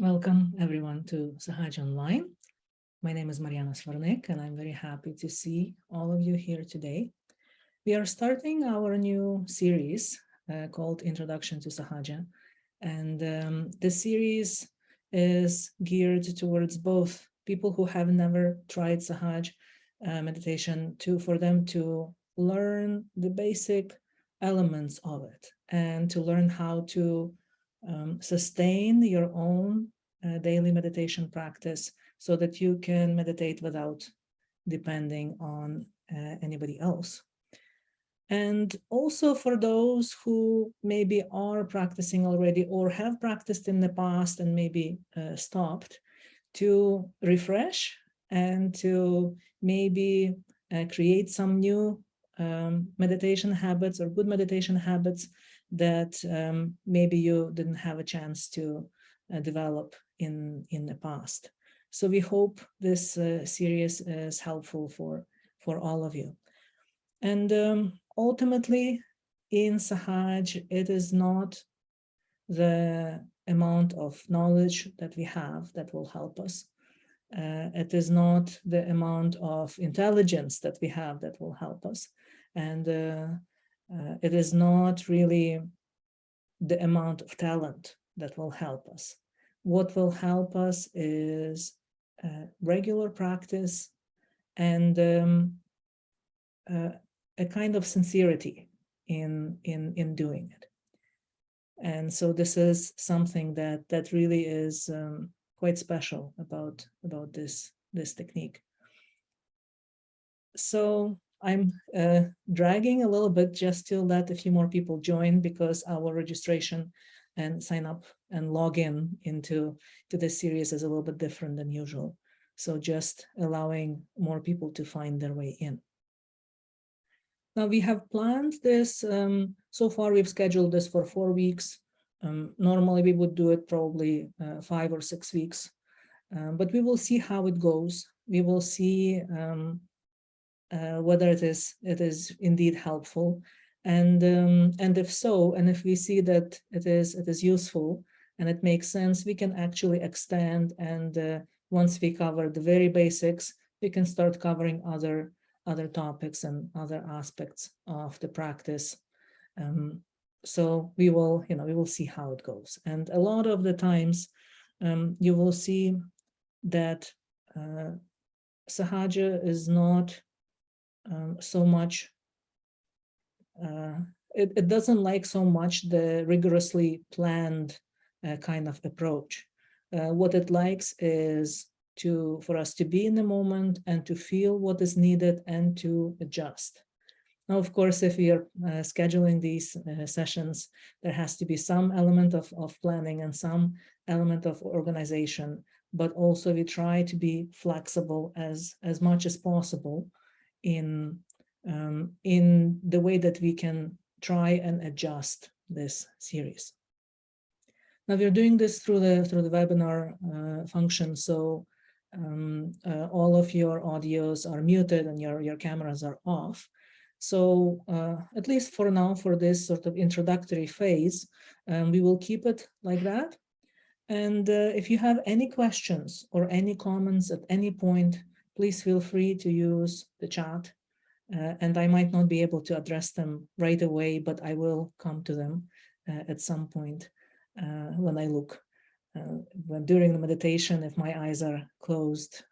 Welcome everyone to Sahaja Online. My name is Mariana Svarnik, and I'm very happy to see all of you here today. We are starting our new series called Introduction to Sahaja, and this series is geared towards both people who have never tried Sahaj meditation for them to learn the basic elements of it and to learn how to sustain your own daily meditation practice so that you can meditate without depending on anybody else. And also for those who maybe are practicing already or have practiced in the past and maybe stopped, to refresh and to maybe create some new meditation habits or good meditation habits that maybe you didn't have a chance to develop in the past. So we hope this series is helpful for all of you. And ultimately, in Sahaj, it is not the amount of knowledge that we have that will help us. It is not the amount of intelligence that we have that will help us. And it is not really the amount of talent that will help us. What will help us is regular practice and a kind of sincerity in doing it. And so this is something that really is quite special about this technique. So I'm dragging a little bit just to let a few more people join, because our registration and sign up and log into this series is a little bit different than usual. So just allowing more people to find their way in. Now we have planned this, so far we've scheduled this for 4 weeks. Normally we would do it probably 5 or 6 weeks, but we will see how it goes. We will see whether it is indeed helpful, and if so, and if we see that it is useful and it makes sense, we can actually extend, and once we cover the very basics, we can start covering other topics and other aspects of the practice. So we will see how it goes. And a lot of the times you will see that Sahaja is not so much, it doesn't like so much the rigorously planned kind of approach. What it likes is for us to be in the moment and to feel what is needed and to adjust. Now, of course, if we are scheduling these sessions, there has to be some element of planning and some element of organization, but also we try to be flexible as much as possible in the way that we can try and adjust this series. Now we're doing this through the webinar function, so all of your audios are muted and your cameras are off. So at least for now, for this sort of introductory phase, we will keep it like that. And if you have any questions or any comments at any point, please feel free to use the chat. And I might not be able to address them right away, but I will come to them at some point when I look. When during the meditation, if my eyes are closed,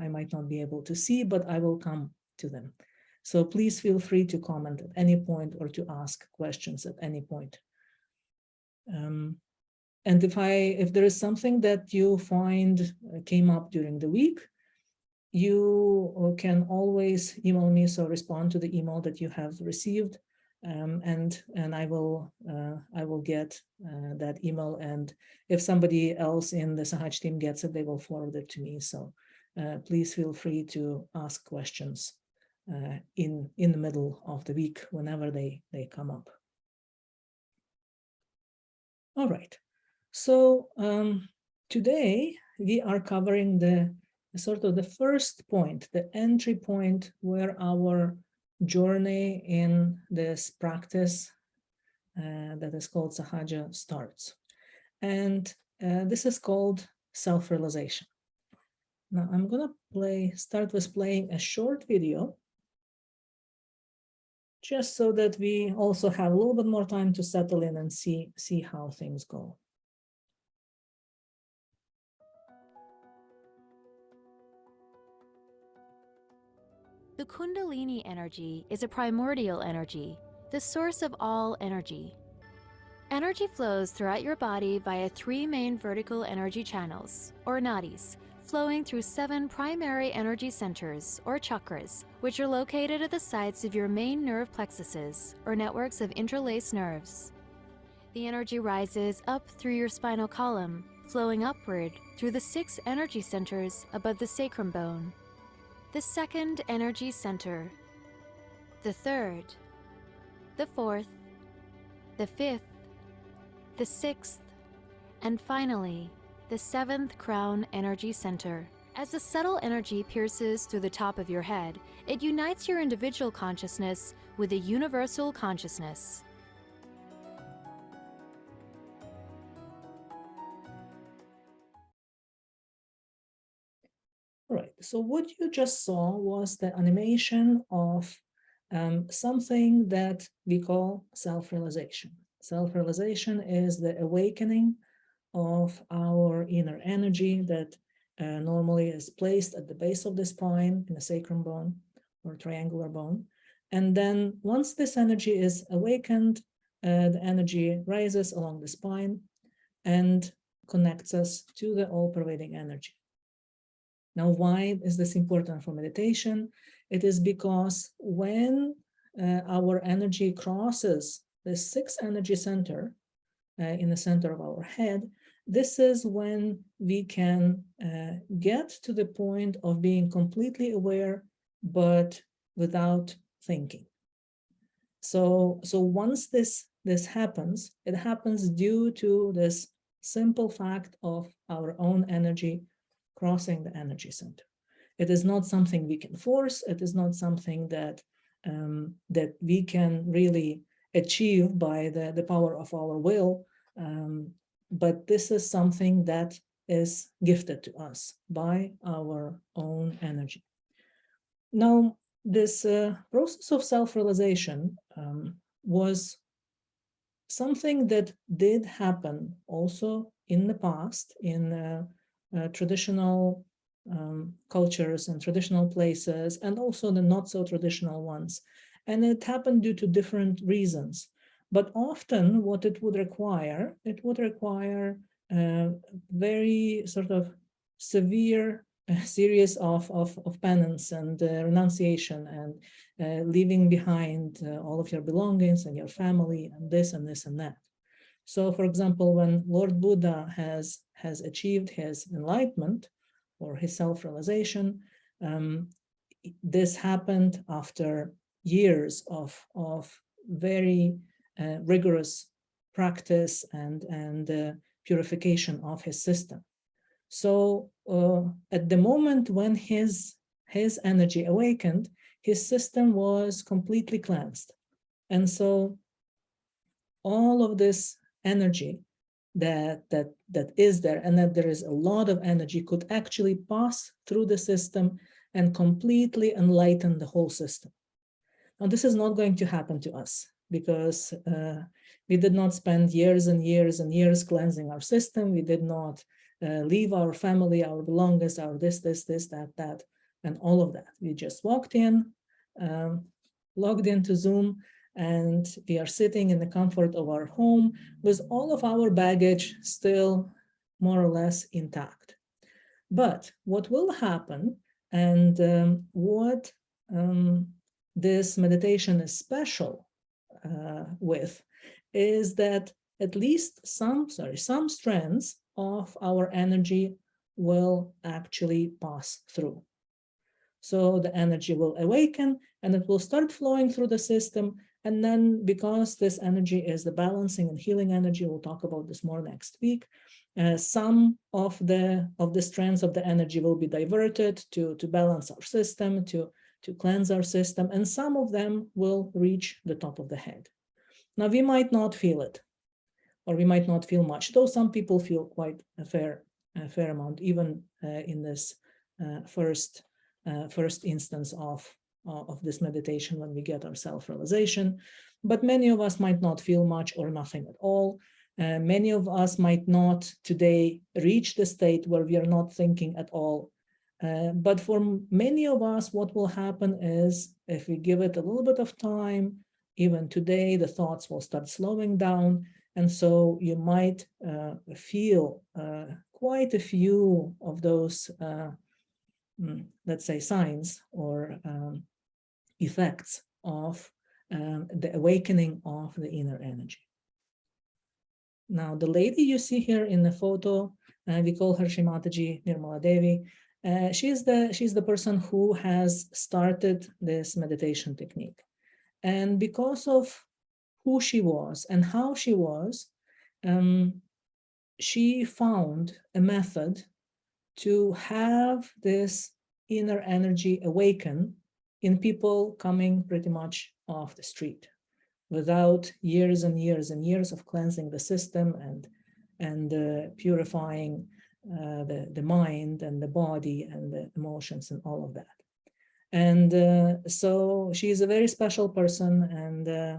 I might not be able to see, but I will come to them. So please feel free to comment at any point or to ask questions at any point. And if there is something that you find came up during the week, you can always email me, so respond to the email that you have received, and I will get that email, and if somebody else in the Sahaj team gets it, they will forward it to me. So please feel free to ask questions in the middle of the week whenever they come up. All right, so today we are covering the sort of the first point, the entry point, where our journey in this practice that is called Sahaja starts. And This is called self-realization. Now I'm gonna start with playing a short video, just so that we also have a little bit more time to settle in and see how things go. The Kundalini energy is a primordial energy, the source of all energy. Energy flows throughout your body via 3 main vertical energy channels, or nadis, flowing through 7 primary energy centers, or chakras, which are located at the sites of your main nerve plexuses, or networks of interlaced nerves. The energy rises up through your spinal column, flowing upward through the 6 energy centers above the sacrum bone. The 2nd energy center, the 3rd, the 4th, the 5th, the 6th, and finally, the 7th crown energy center. As the subtle energy pierces through the top of your head, it unites your individual consciousness with the universal consciousness. All right, so what you just saw was the animation of something that we call self-realization. Self-realization is the awakening of our inner energy that normally is placed at the base of the spine in the sacrum bone or triangular bone. And then once this energy is awakened, the energy rises along the spine and connects us to the all-pervading energy. Now, why is this important for meditation? It is because when our energy crosses the 6th energy center in the center of our head, this is when we can get to the point of being completely aware, but without thinking. So once this happens, it happens due to this simple fact of our own energy crossing the energy center. It is not something we can force. It is not something that that we can really achieve by the power of our will. But this is something that is gifted to us by our own energy. Now, this process of self-realization was something that did happen also in the past in traditional cultures and traditional places, and also the not so traditional ones. And it happened due to different reasons. But often what it would require very sort of severe series of penance and renunciation and leaving behind all of your belongings and your family and this and this and that. So, for example, when Lord Buddha has achieved his enlightenment or his self-realization, this happened after years of very rigorous practice and purification of his system. So at the moment when his energy awakened, his system was completely cleansed. And so all of this energy that is there, and that there is a lot of energy, could actually pass through the system and completely enlighten the whole system. Now, this is not going to happen to us because we did not spend years and years and years cleansing our system. We did not leave our family, our belongings, our this, that, and all of that. We just walked in, logged into Zoom, and we are sitting in the comfort of our home with all of our baggage still more or less intact. But what will happen, and what this meditation is special with, is that at least some strands of our energy will actually pass through. So the energy will awaken and it will start flowing through the system. And then because this energy is the balancing and healing energy, we'll talk about this more next week, some of the strands of the energy will be diverted to balance our system, to cleanse our system, and some of them will reach the top of the head. Now, we might not feel it, or we might not feel much, though some people feel quite a fair amount, even in this first instance of this meditation when we get our self-realization. But many of us might not feel much or nothing at all. Many of us might not today reach the state where we are not thinking at all. But for many of us, what will happen is if we give it a little bit of time, even today, the thoughts will start slowing down. And so you might feel quite a few of those, let's say, signs or effects of the awakening of the inner energy. Now, the lady you see here in the photo, we call her Shrimataji Nirmala Devi. She's the person who has started this meditation technique. And because of who she was and how she was, she found a method to have this inner energy awaken in people coming pretty much off the street without years and years and years of cleansing the system and purifying the mind and the body and the emotions and all of that. And so she's a very special person, and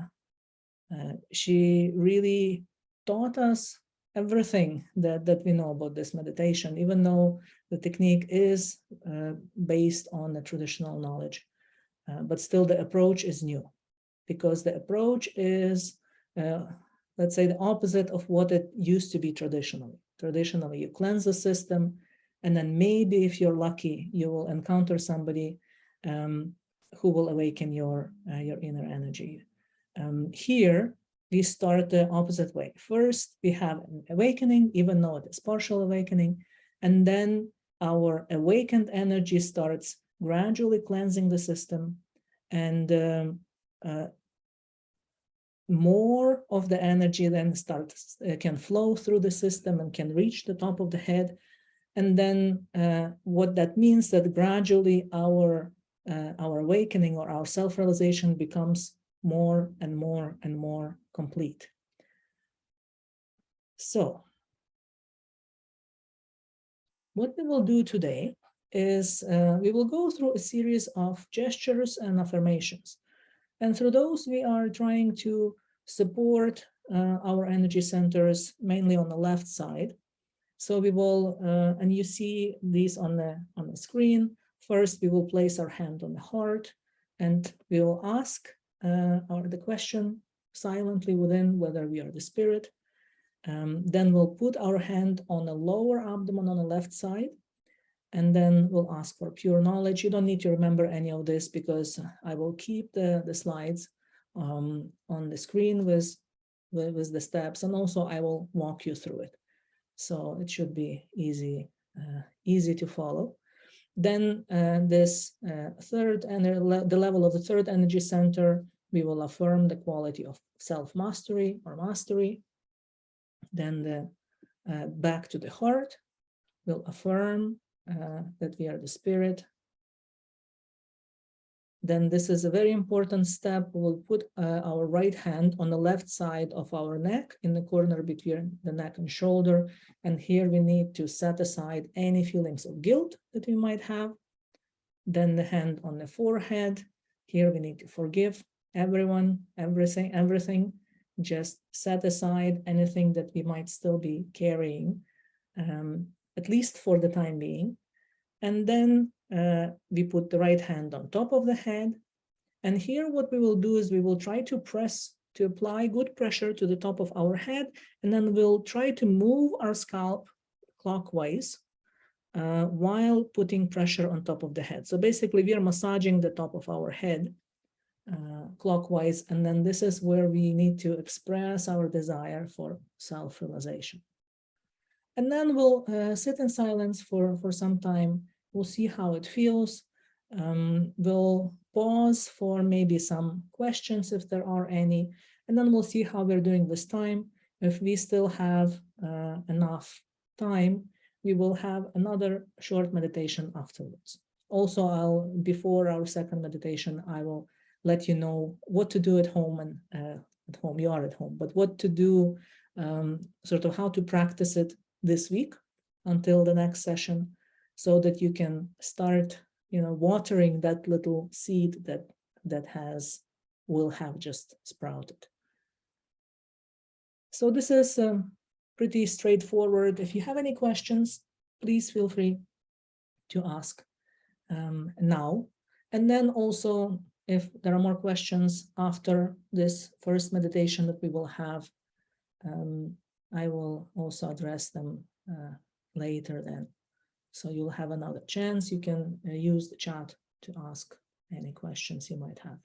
she really taught us everything that we know about this meditation, even though the technique is based on the traditional knowledge. But still the approach is new, because the approach is, let's say, the opposite of what it used to be traditionally. Traditionally, you cleanse the system, and then maybe if you're lucky, you will encounter somebody who will awaken your inner energy. Here, we start the opposite way. First, we have an awakening, even though it is partial awakening, and then our awakened energy starts gradually cleansing the system, and more of the energy then can flow through the system and can reach the top of the head. And then what that means that gradually our awakening or our self-realization becomes more and more and more complete. So what we will do today is we will go through a series of gestures and affirmations. And through those, we are trying to support our energy centers, mainly on the left side. So we will, and you see these on the screen. First, we will place our hand on the heart, and we will ask the question silently within whether we are the spirit. Then we'll put our hand on the lower abdomen on the left side, and then we'll ask for pure knowledge. You don't need to remember any of this because I will keep the slides on the screen with the steps, and also I will walk you through it. So it should be easy to follow. Then this third, and the level of the third energy center, we will affirm the quality of self-mastery or mastery. Then back to the heart, we'll affirm that we are the spirit. Then this is a very important step. We'll put our right hand on the left side of our neck, in the corner between the neck and shoulder. And here we need to set aside any feelings of guilt that we might have. Then the hand on the forehead. Here we need to forgive everyone, everything. Just set aside anything that we might still be carrying, at least for the time being. And then we put the right hand on top of the head. And here what we will do is we will try to apply good pressure to the top of our head, and then we'll try to move our scalp clockwise while putting pressure on top of the head. So basically we are massaging the top of our head clockwise, and then this is where we need to express our desire for self-realization. And then we'll sit in silence for some time. We'll see how it feels. We'll pause for maybe some questions if there are any, and then we'll see how we're doing this time. If we still have enough time, we will have another short meditation afterwards. Also, before our second meditation, I will let you know what to do at home, and at home, you are at home, but what to do sort of how to practice it this week until the next session, so that you can start, watering that little seed that will have just sprouted. So this is pretty straightforward. If you have any questions, please feel free to ask now. And then also, if there are more questions after this first meditation that we will have, I will also address them later then. So you'll have another chance. You can use the chat to ask any questions you might have.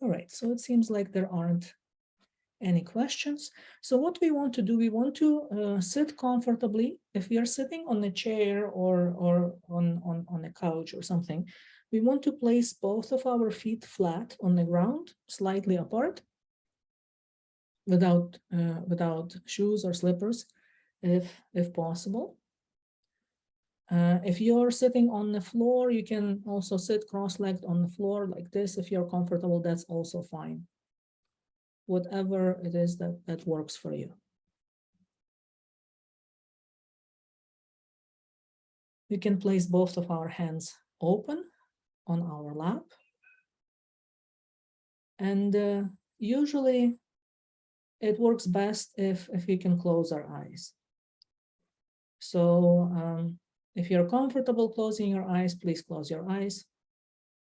All right, so it seems like there aren't any questions. So what we want to do, we want to sit comfortably. If we are sitting on a chair or on a couch or something, we want to place both of our feet flat on the ground, slightly apart, without shoes or slippers, if possible. If you're sitting on the floor, you can also sit cross-legged on the floor like this. If you're comfortable, that's also fine. Whatever it is that works for you. We can place both of our hands open on our lap. And usually it works best if we can close our eyes. So if you're comfortable closing your eyes, please close your eyes.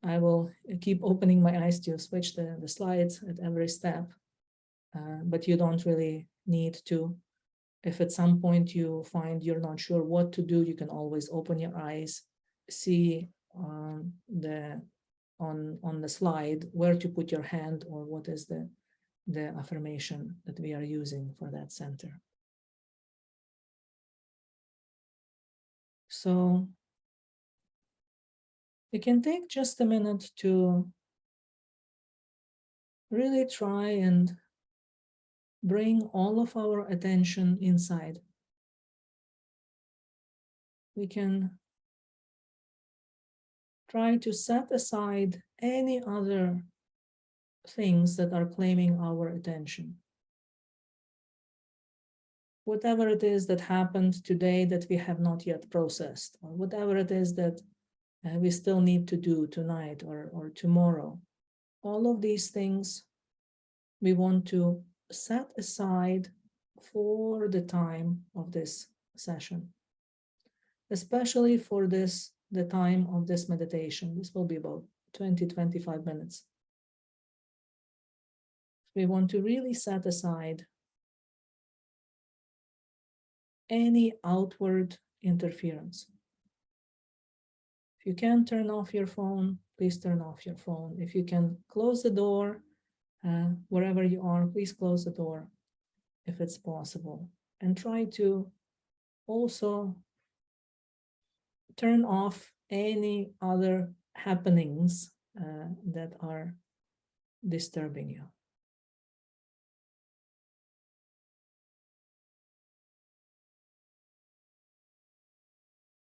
I will keep opening my eyes to switch the slides at every step, but you don't really need to. If at some point you find you're not sure what to do, you can always open your eyes, see on the slide where to put your hand or what is the affirmation that we are using for that center. So we can take just a minute to really try and bring all of our attention inside. We can try to set aside any other things that are claiming our attention. Whatever it is that happened today that we have not yet processed, or whatever it is that we still need to do tonight or tomorrow, all of these things we want to set aside for the time of this session, especially for the time of this meditation. This will be about 20-25 minutes. We want to really set aside any outward interference. If you can turn off your phone, please turn off your phone. If you can close the door, wherever you are, please close the door if it's possible. And try to also turn off any other happenings that are disturbing you.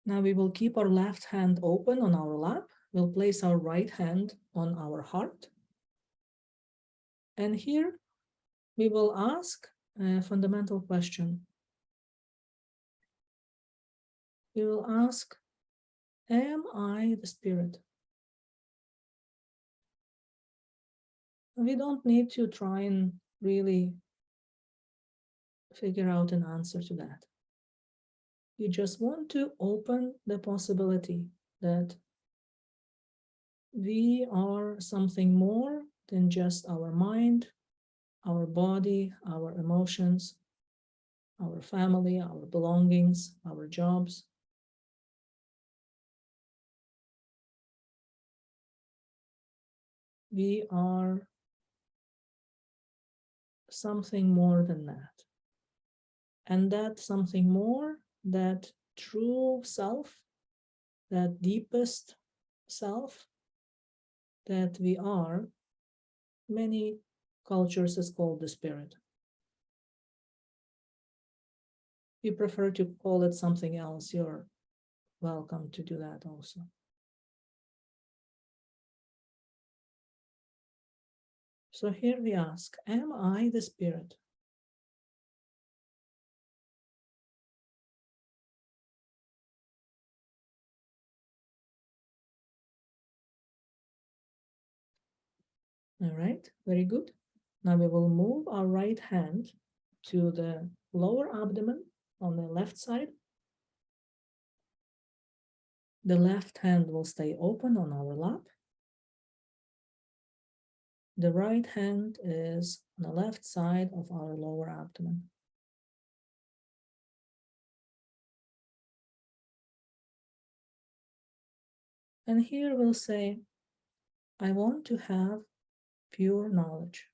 Now we will keep our left hand open on our lap. We'll place our right hand on our heart. And here we will ask a fundamental question. We will ask, am I the spirit? We don't need to try and really figure out an answer to that. You just want to open the possibility that we are something more than just our mind, our body, our emotions, our family, our belongings, our jobs. We are something more than that. And that something more, that true self, that deepest self that we are, many cultures is called the spirit. you prefer to call it something else, you're welcome to do that also. So here we ask, am I the spirit? All right, very good. Now we will move our right hand to the lower abdomen on the left side. The left hand will stay open on our lap. The right hand is on the left side of our lower abdomen. And here we'll say, I want to have pure knowledge.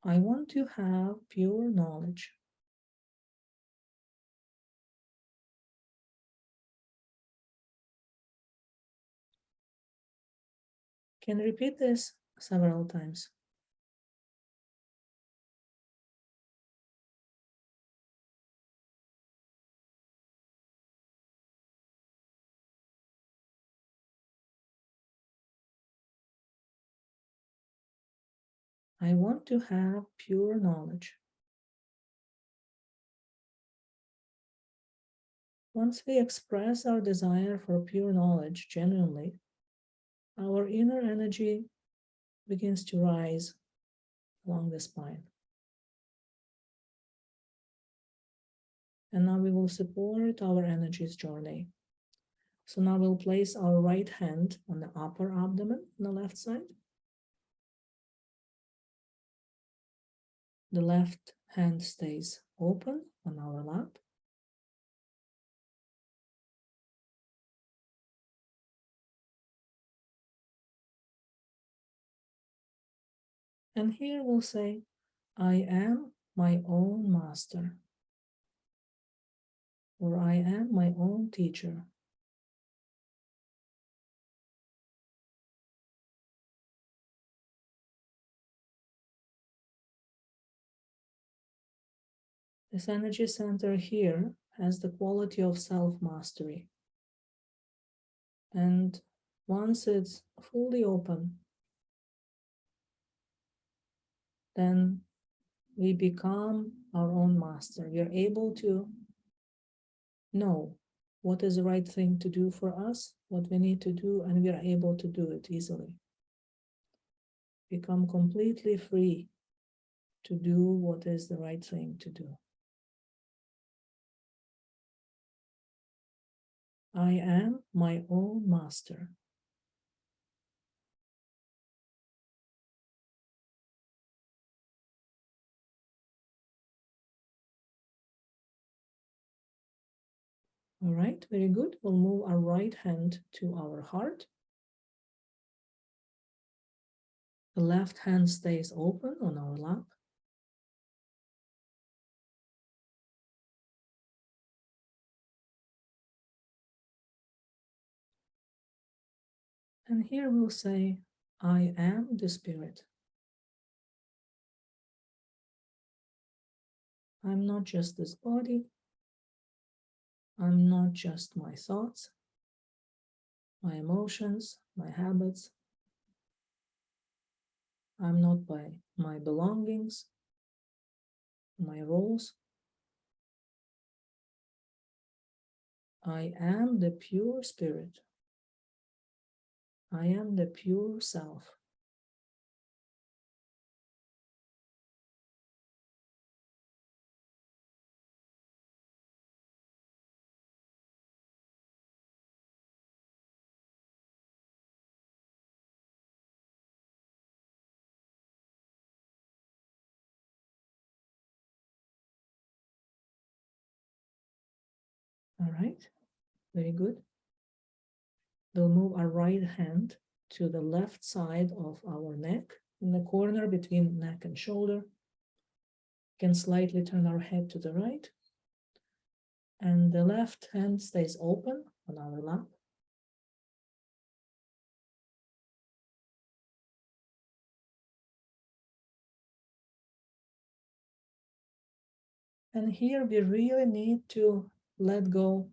I want to have pure knowledge. Can repeat this several times. I want to have pure knowledge. Once we express our desire for pure knowledge genuinely, our inner energy begins to rise along the spine. And now we will support our energy's journey. So now we'll place our right hand on the upper abdomen on the left side. The left hand stays open on our lap. And here we'll say, I am my own master, or I am my own teacher. This energy center here has the quality of self-mastery. And once it's fully open, then we become our own master. We are able to know what is the right thing to do for us, what we need to do, and we are able to do it easily. Become completely free to do what is the right thing to do. I am my own master. All right, very good. We'll move our right hand to our heart. The left hand stays open on our lap. And here we'll say, I am the spirit. I'm not just this body. I'm not just my thoughts, my emotions, my habits. I'm not by my belongings, my roles. I am the pure spirit. I am the pure self. All right, very good. We'll move our right hand to the left side of our neck, in the corner between neck and shoulder. We can slightly turn our head to the right. And the left hand stays open on our lap. And here we really need to let go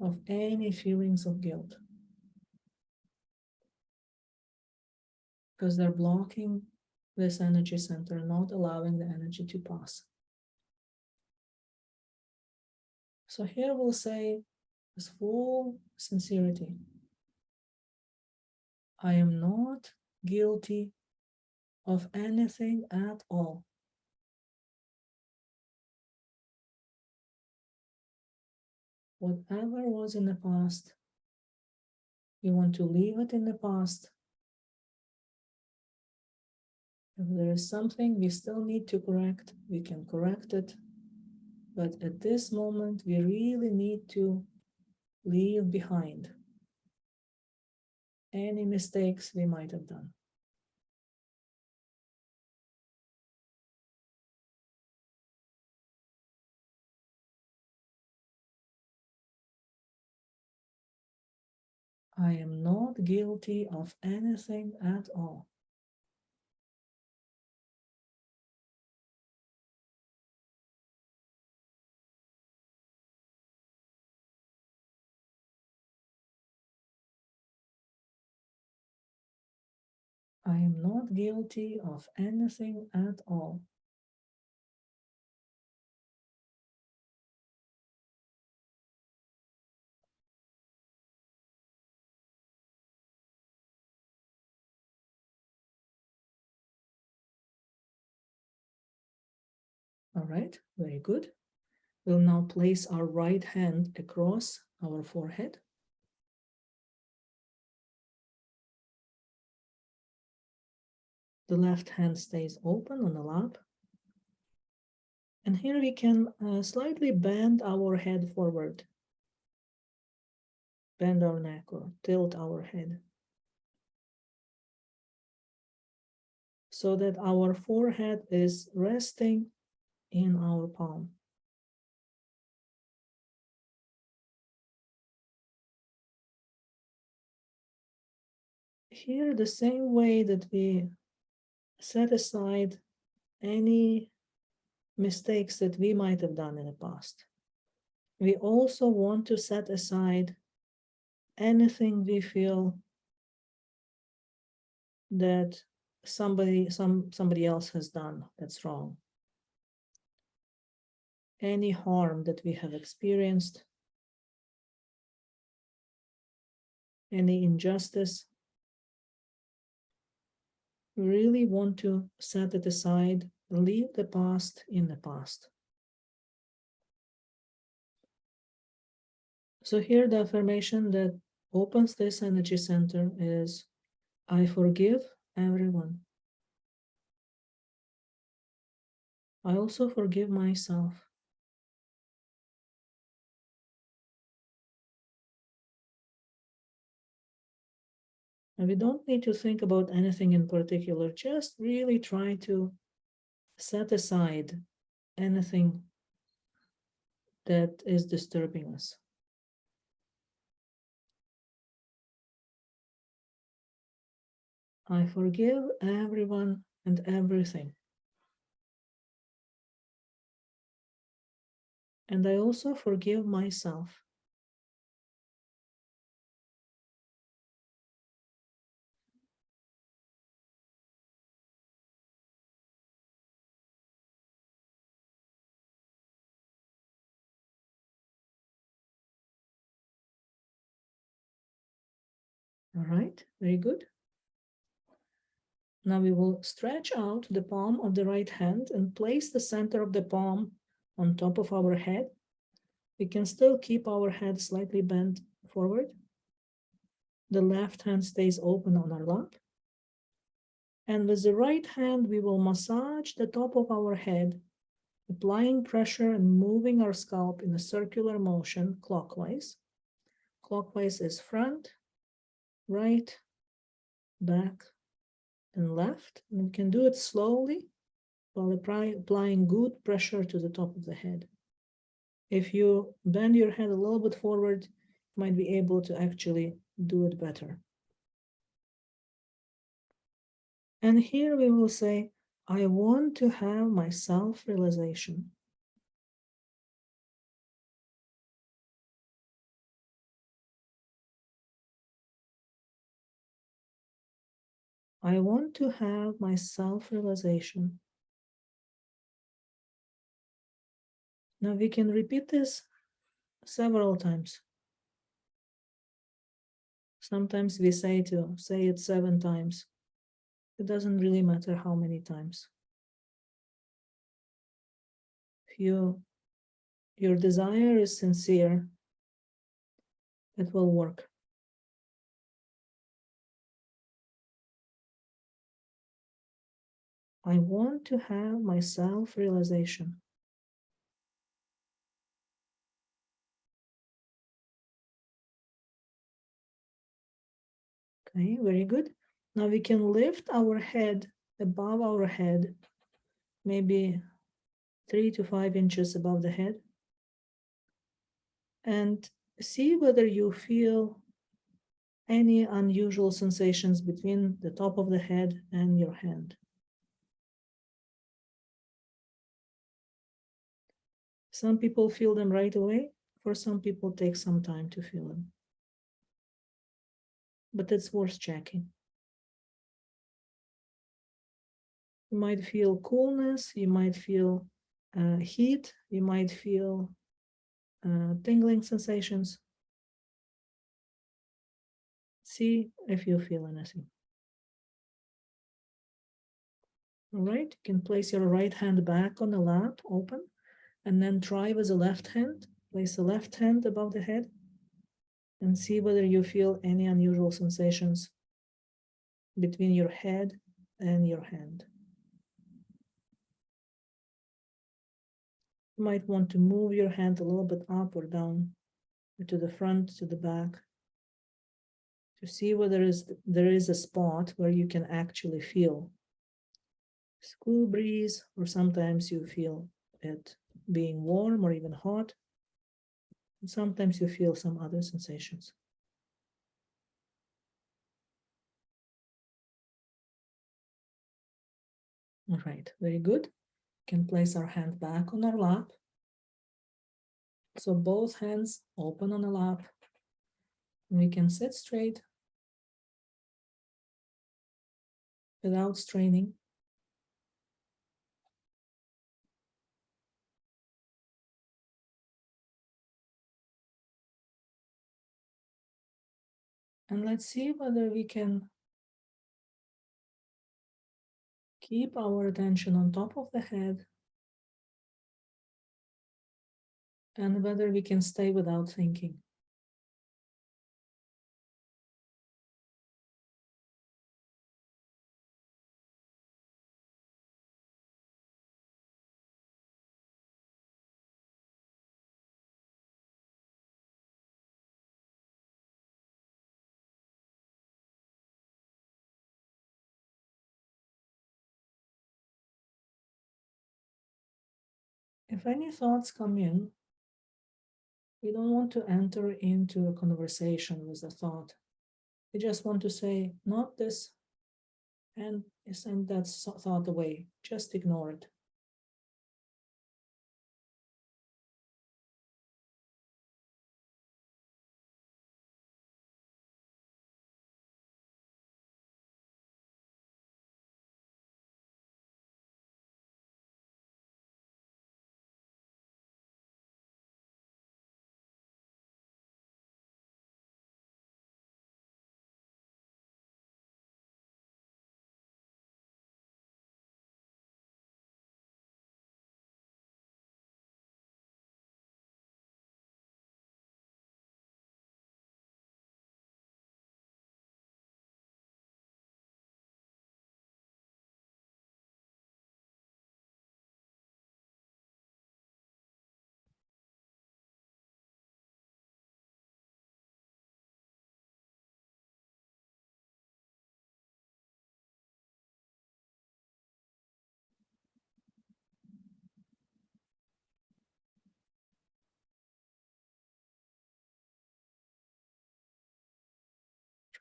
of any feelings of guilt, because they're blocking this energy center, not allowing the energy to pass. So here we'll say with full sincerity, I am not guilty of anything at all. Whatever was in the past, we want to leave it in the past. If there is something we still need to correct, we can correct it. But at this moment, we really need to leave behind any mistakes we might have done. I am not guilty of anything at all. I am not guilty of anything at all. All right, very good. We'll now place our right hand across our forehead. The left hand stays open on the lap. And here we can slightly bend our head forward. Bend our neck or tilt our head, so that our forehead is resting in our palm. Here, the same way that we set aside any mistakes that we might have done in the past, we also want to set aside anything we feel that somebody else has done that's wrong. Any harm that we have experienced, any injustice, we really want to set it aside, leave the past in the past. So here the affirmation that opens this energy center is, I forgive everyone. I also forgive myself. And we don't need to think about anything in particular, just really try to set aside anything that is disturbing us. I forgive everyone and everything. And I also forgive myself. All right, very good. Now we will stretch out the palm of the right hand and place the center of the palm on top of our head. We can still keep our head slightly bent forward. The left hand stays open on our lap. And with the right hand, we will massage the top of our head, applying pressure and moving our scalp in a circular motion clockwise. Clockwise is front, right, back, and left. And we can do it slowly while applying good pressure to the top of the head. If you bend your head a little bit forward, you might be able to actually do it better. And here we will say, I want to have my self-realization. I want to have my self-realization. Now we can repeat this several times. Sometimes we say it 7 times. It doesn't really matter how many times. If your desire is sincere, it will work. I want to have my self-realization. Okay, very good. Now we can lift our head above our head, maybe 3 to 5 inches above the head, and see whether you feel any unusual sensations between the top of the head and your hand. Some people feel them right away. For some people, take some time to feel them. But it's worth checking. You might feel coolness, you might feel heat, you might feel tingling sensations. See if you feel anything. All right, you can place your right hand back on the lap, open, and then try with the left hand. Place the left hand above the head and see whether you feel any unusual sensations between your head and your hand. You might want to move your hand a little bit up or down, or to the front, to the back, to see whether there is a spot where you can actually feel cool breeze, or sometimes you feel it being warm or even hot. And sometimes you feel some other sensations. All right, very good. We can place our hand back on our lap. So both hands open on the lap. And we can sit straight without straining. And let's see whether we can keep our attention on top of the head and whether we can stay without thinking. If any thoughts come in, we don't want to enter into a conversation with the thought. We just want to say, not this, and send that thought away. Just ignore it.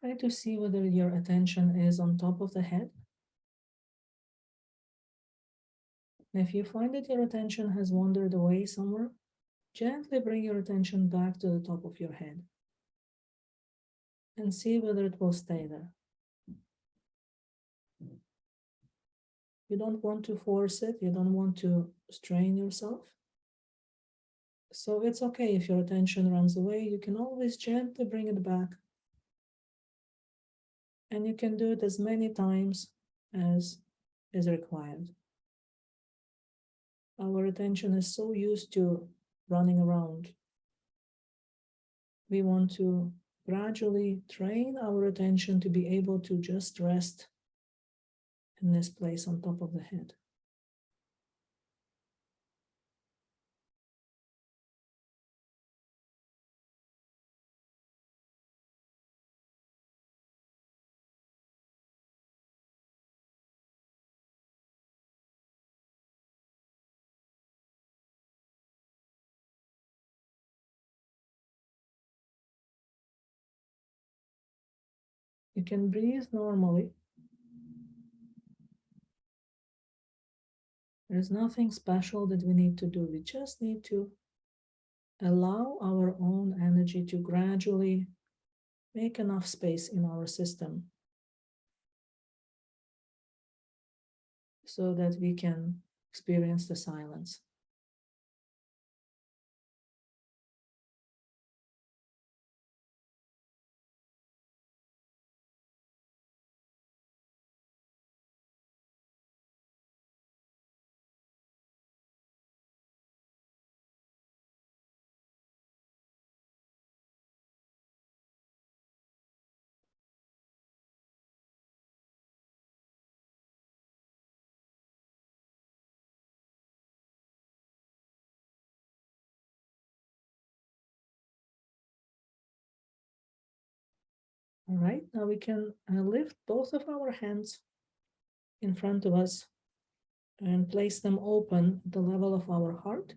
Try to see whether your attention is on top of the head. And if you find that your attention has wandered away somewhere, gently bring your attention back to the top of your head and see whether it will stay there. You don't want to force it. You don't want to strain yourself. So it's okay if your attention runs away. You can always gently bring it back. And you can do it as many times as is required. Our attention is so used to running around. We want to gradually train our attention to be able to just rest in this place on top of the head. You can breathe normally. There's nothing special that we need to do. We just need to allow our own energy to gradually make enough space in our system so that we can experience the silence. All right, now we can lift both of our hands in front of us and place them open at the level of our heart.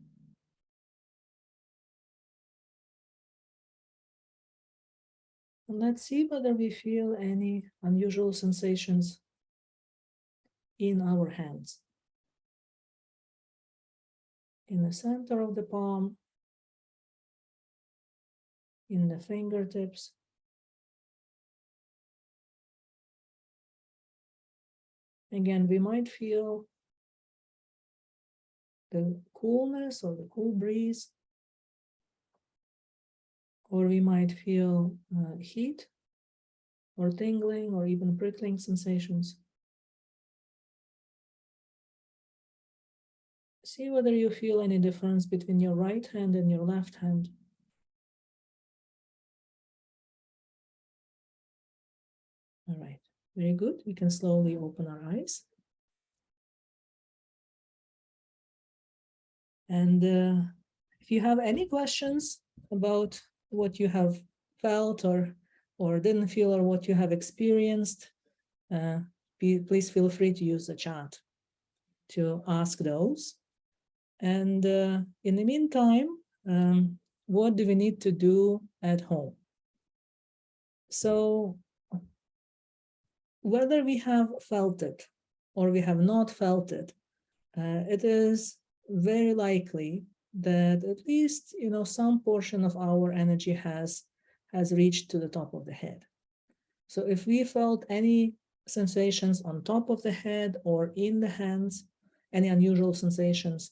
And let's see whether we feel any unusual sensations in our hands. In the center of the palm, in the fingertips, again, we might feel the coolness or the cool breeze, or we might feel heat or tingling or even prickling sensations. See whether you feel any difference between your right hand and your left hand. All right, very good. We can slowly open our eyes. And if you have any questions about what you have felt or didn't feel, or what you have experienced, please feel free to use the chat to ask those. And in the meantime, what do we need to do at home? So whether we have felt it or we have not felt it, it is very likely that at least, some portion of our energy has reached to the top of the head. So if we felt any sensations on top of the head or in the hands, any unusual sensations,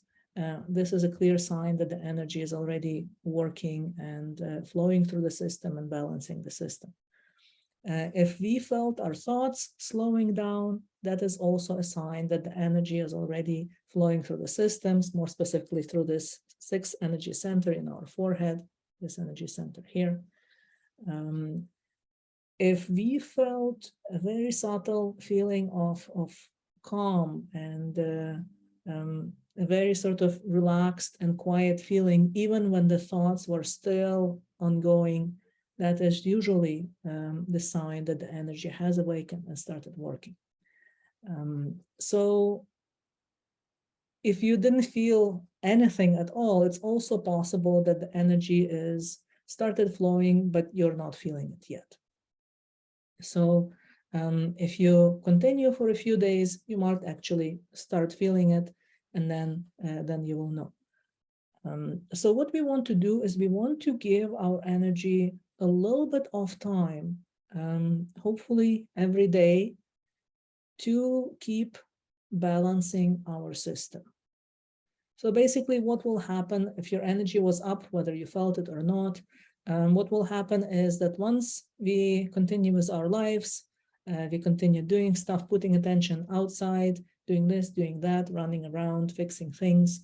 this is a clear sign that the energy is already working and flowing through the system and balancing the system. If we felt our thoughts slowing down, that is also a sign that the energy is already flowing through the systems, more specifically through this sixth energy center in our forehead, this energy center here. If we felt a very subtle feeling of calm and a very sort of relaxed and quiet feeling, even when the thoughts were still ongoing, that is usually the sign that the energy has awakened and started working. So if you didn't feel anything at all, it's also possible that the energy is started flowing, but you're not feeling it yet. So if you continue for a few days, you might actually start feeling it, and then you will know. So what we want to do is we want to give our energy a little bit of time, hopefully every day, to keep balancing our system. So basically what will happen if your energy was up, whether you felt it or not, what will happen is that once we continue with our lives, we continue doing stuff, putting attention outside, doing this, doing that, running around, fixing things,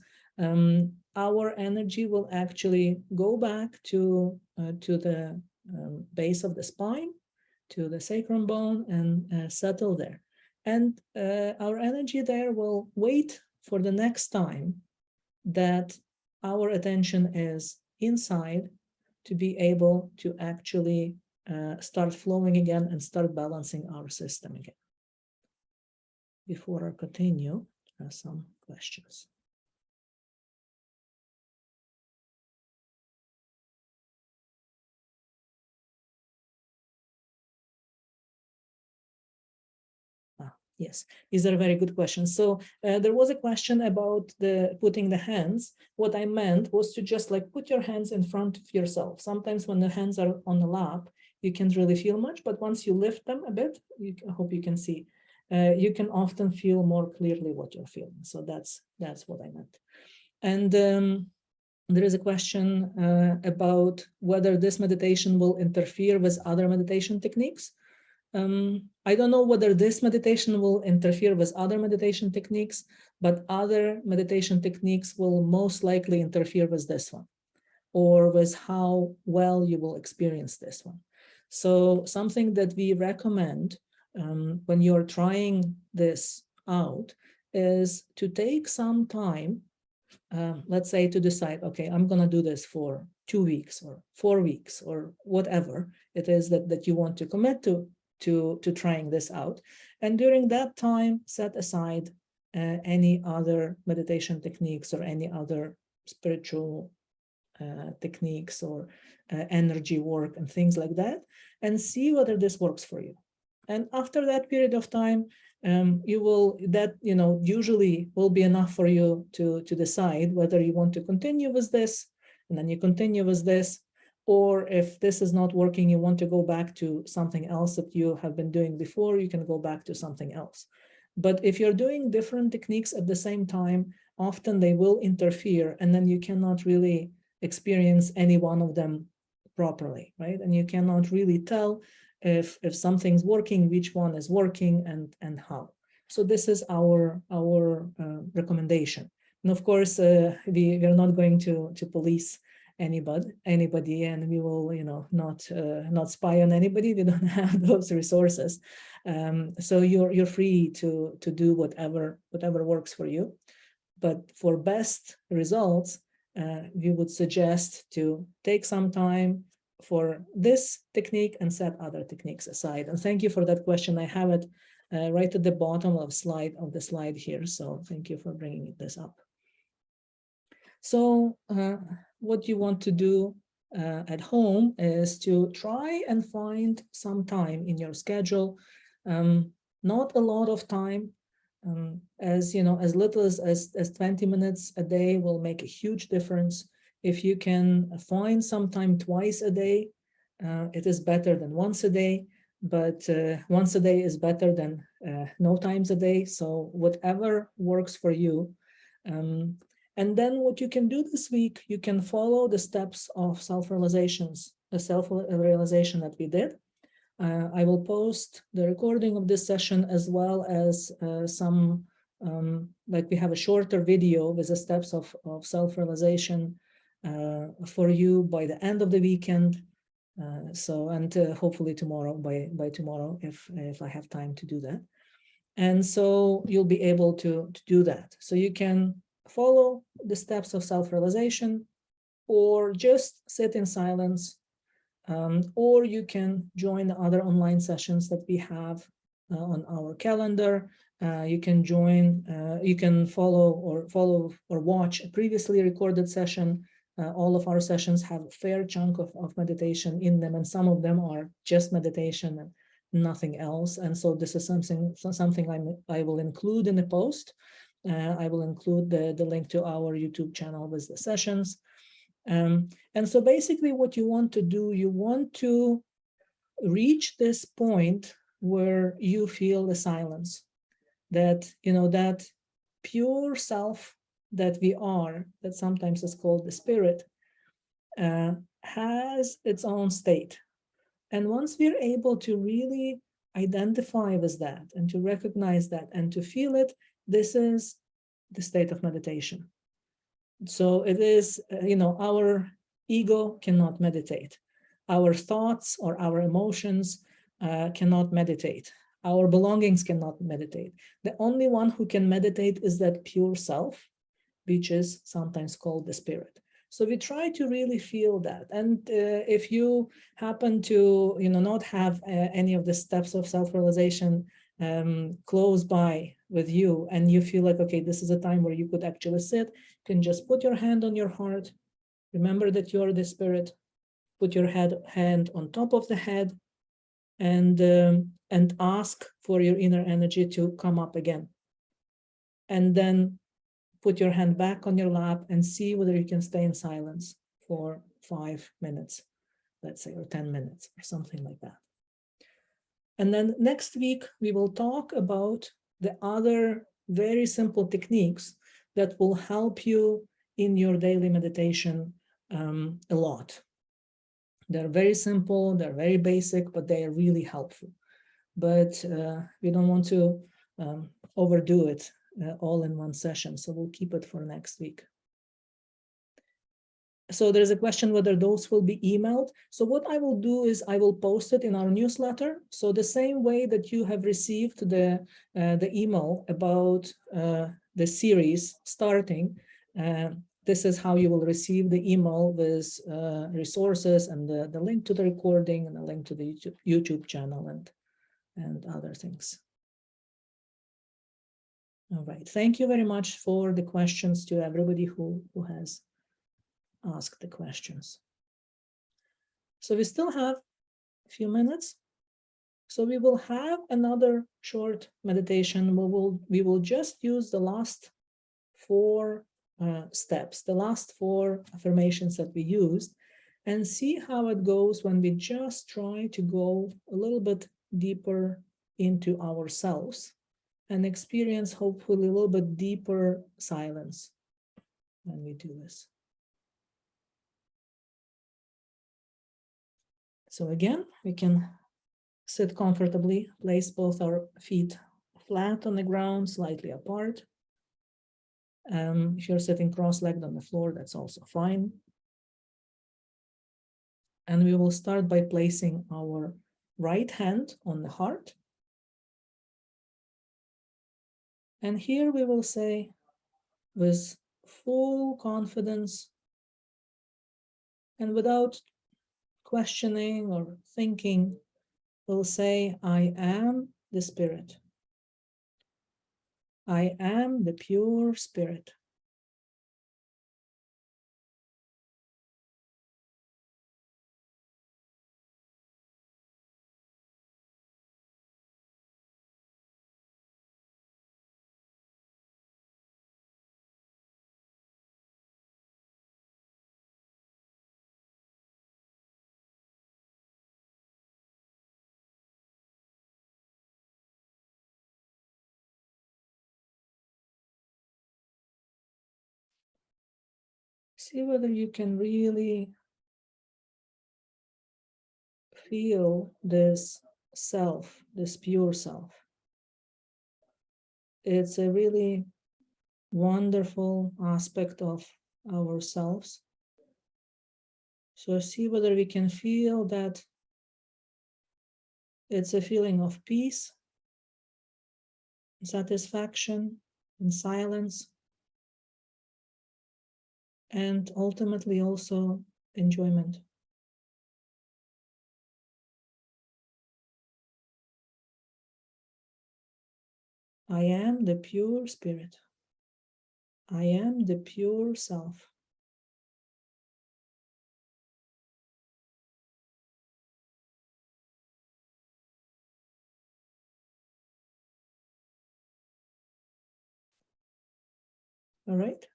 our energy will actually go back to the base of the spine, to the sacrum bone, and settle there. And our energy there will wait for the next time that our attention is inside to be able to actually start flowing again and start balancing our system again. Before I continue, some questions. Yes, these are very good questions. So there was a question about the putting the hands. What I meant was to just like put your hands in front of yourself. Sometimes when the hands are on the lap, you can't really feel much, but once you lift them a bit, I hope you can see, you can often feel more clearly what you're feeling. So that's what I meant. And there is a question about whether this meditation will interfere with other meditation techniques. I don't know whether this meditation will interfere with other meditation techniques, but other meditation techniques will most likely interfere with this one, or with how well you will experience this one. So something that we recommend when you're trying this out is to take some time, let's say, to decide, okay, I'm going to do this for 2 weeks or 4 weeks or whatever it is that you want to commit to trying this out. And during that time, set aside any other meditation techniques or any other spiritual techniques or energy work and things like that, and see whether this works for you. And after that period of time, usually will be enough for you to decide whether you want to continue with this, and then you continue with this, or if this is not working, you want to go back to something else that you have been doing before, you can go back to something else. But if you're doing different techniques at the same time, often they will interfere, and then you cannot really experience any one of them properly, right? And you cannot really tell if something's working, which one is working, and how. So this is our recommendation. And of course, we're not going to police anybody, and we will, not spy on anybody. We don't have those resources. So you're free to do whatever works for you. But for best results, we would suggest to take some time for this technique and set other techniques aside. And thank you for that question. I have it right at the bottom of the slide here. So thank you for bringing this up. So what you want to do at home is to try and find some time in your schedule, not a lot of time, as little as 20 minutes a day will make a huge difference. If you can find some time twice a day, it is better than once a day, but once a day is better than no times a day. So whatever works for you. And then what you can do this week, you can follow the steps of self-realization that we did. I will post the recording of this session, as well as some, we have a shorter video with the steps of self-realization for you by the end of the weekend. Hopefully tomorrow, by tomorrow, if I have time to do that. And so you'll be able to do that. So you can follow the steps of self-realization, or just sit in silence, or you can join the other online sessions that we have on our calendar. You can join, you can follow or watch a previously recorded session. All of our sessions have a fair chunk of meditation in them, and some of them are just meditation and nothing else. And so this is something I will include in the post. I will include the link to our YouTube channel with the sessions. And so basically what you want to do, you want to reach this point where you feel the silence. that, that pure self that we are, that sometimes is called the spirit, has its own state. And once we're able to really identify with that and to recognize that and to feel it, this is the state of meditation. So it is, our ego cannot meditate. Our thoughts or our emotions cannot meditate. Our belongings cannot meditate. The only one who can meditate is that pure self, which is sometimes called the spirit. So we try to really feel that. And if you happen to, not have any of the steps of self-realization close by with you, and you feel like, okay, this is a time where you could actually sit, you can just put your hand on your heart, remember that you're the spirit, put your hand on top of the head, and ask for your inner energy to come up again. And then put your hand back on your lap and see whether you can stay in silence for 5 minutes, let's say, or 10 minutes, or something like that. And then next week, we will talk about the other very simple techniques that will help you in your daily meditation a lot. They're very simple, they're very basic, but they are really helpful. But we don't want to overdo it all in one session, so we'll keep it for next week. So there's a question whether those will be emailed. So what I will do is I will post it in our newsletter. So the same way that you have received the email about the series starting, this is how you will receive the email with resources and the link to the recording and the link to the YouTube channel and other things. All right, thank you very much for the questions to everybody who has asked the questions. So we still have a few minutes. So we will have another short meditation. We will just use the last 4 steps, the last 4 affirmations that we used, and see how it goes when we just try to go a little bit deeper into ourselves and experience hopefully a little bit deeper silence when we do this. So again, we can sit comfortably, place both our feet flat on the ground, slightly apart. If you're sitting cross-legged on the floor, that's also fine. And we will start by placing our right hand on the heart. And here we will say, with full confidence and without questioning or thinking, we'll say, I am the spirit. I am the pure spirit. See whether you can really feel this self, this pure self. It's a really wonderful aspect of ourselves. So see whether we can feel that it's a feeling of peace, satisfaction, and silence, and ultimately also enjoyment. I am the pure spirit. I am the pure self. All right,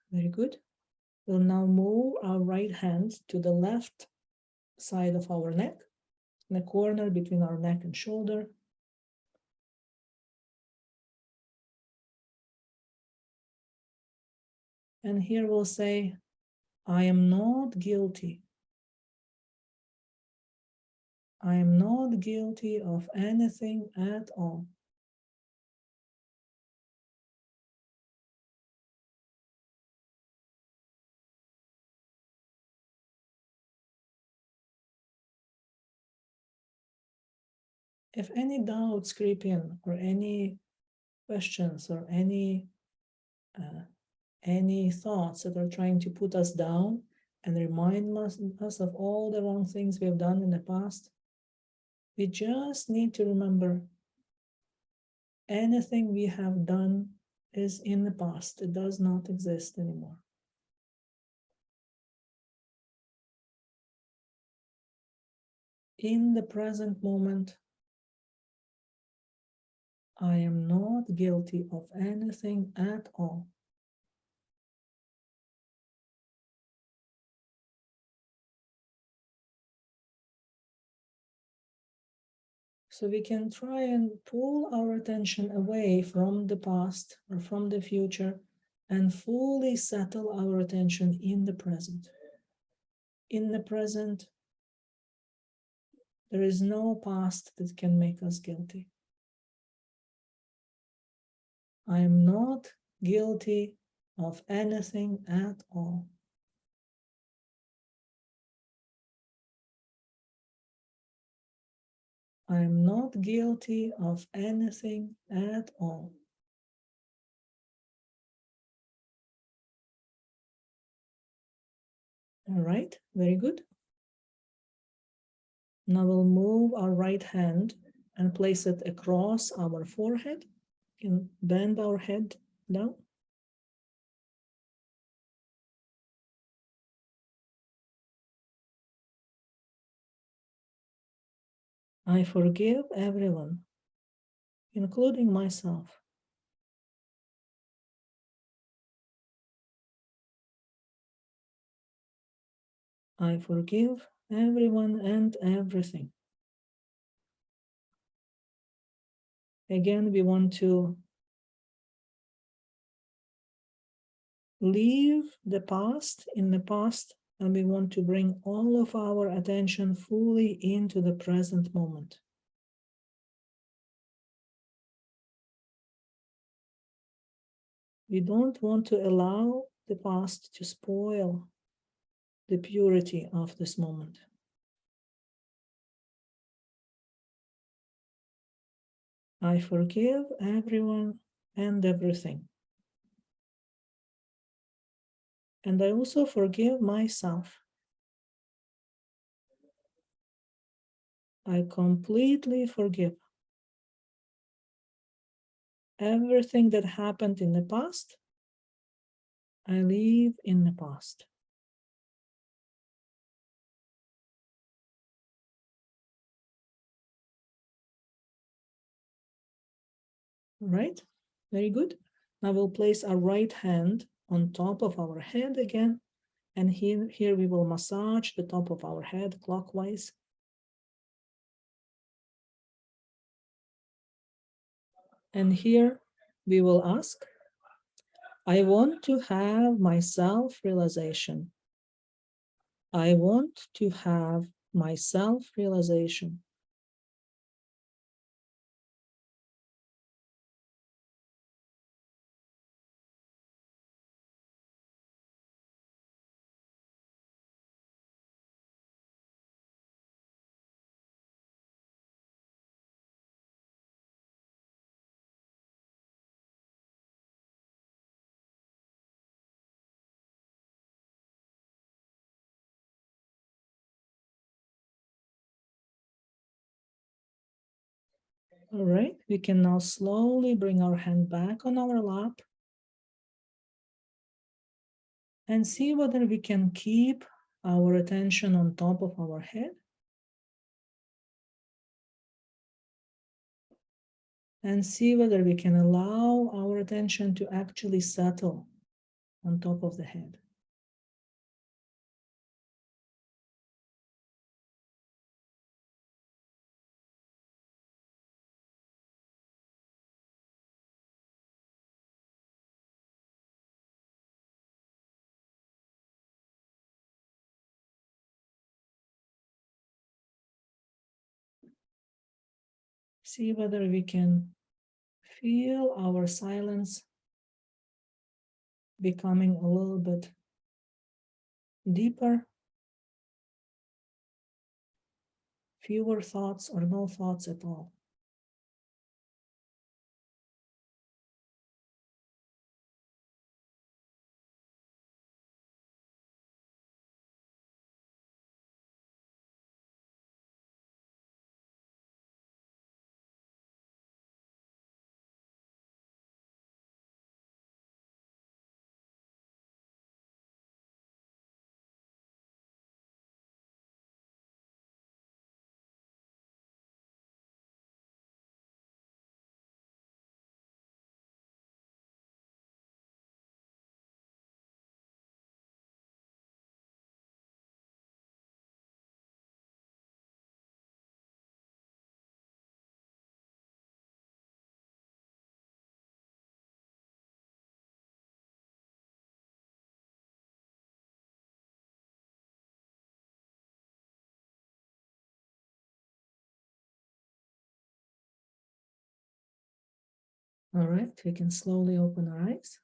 very good. We'll now move our right hand to the left side of our neck, in the corner between our neck and shoulder. And here we'll say, I am not guilty. I am not guilty of anything at all. If any doubts creep in, or any questions, or any thoughts that are trying to put us down and remind us of all the wrong things we have done in the past, we just need to remember anything we have done is in the past. It does not exist anymore. In the present moment, I am not guilty of anything at all. So we can try and pull our attention away from the past or from the future and fully settle our attention in the present. In the present, there is no past that can make us guilty. I am not guilty of anything at all. I am not guilty of anything at all. All right, very good. Now we'll move our right hand and place it across our forehead and bend our head down. I forgive everyone, including myself. I forgive everyone and everything. Again, we want to leave the past in the past, and we want to bring all of our attention fully into the present moment. We don't want to allow the past to spoil the purity of this moment. I forgive everyone and everything. And I also forgive myself. I completely forgive everything that happened in the past. I leave in the past. Right? Very good. Now we'll place our right hand on top of our head again. And here we will massage the top of our head clockwise. And here we will ask, I want to have my self-realization. I want to have my self-realization. All right, we can now slowly bring our hand back on our lap and see whether we can keep our attention on top of our head and see whether we can allow our attention to actually settle on top of the head. See whether we can feel our silence becoming a little bit deeper, fewer thoughts or no thoughts at all. All right, we can slowly open our eyes.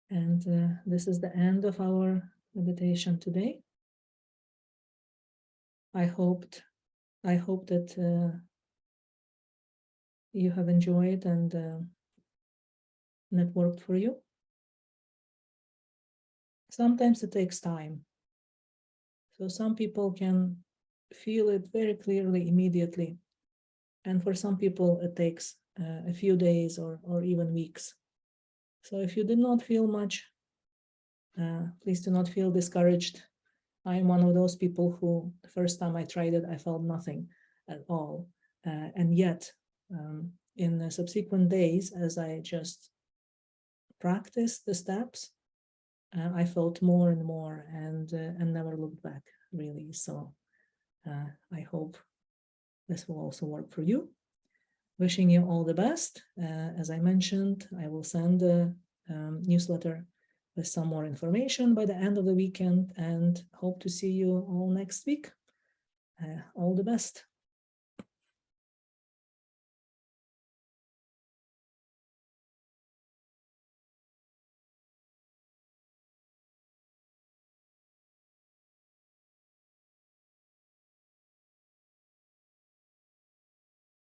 And this is the end of our meditation today. I hope that you have enjoyed and it worked for you. Sometimes it takes time. So some people can feel it very clearly immediately. And for some people, it takes a few days or even weeks. So if you did not feel much, please do not feel discouraged. I'm one of those people who, the first time I tried it, I felt nothing at all. And yet, in the subsequent days, as I just practiced the steps, I felt more and more and never looked back, really. So I hope this will also work for you. Wishing you all the best. As I mentioned, I will send a newsletter with some more information by the end of the weekend and hope to see you all next week. All the best.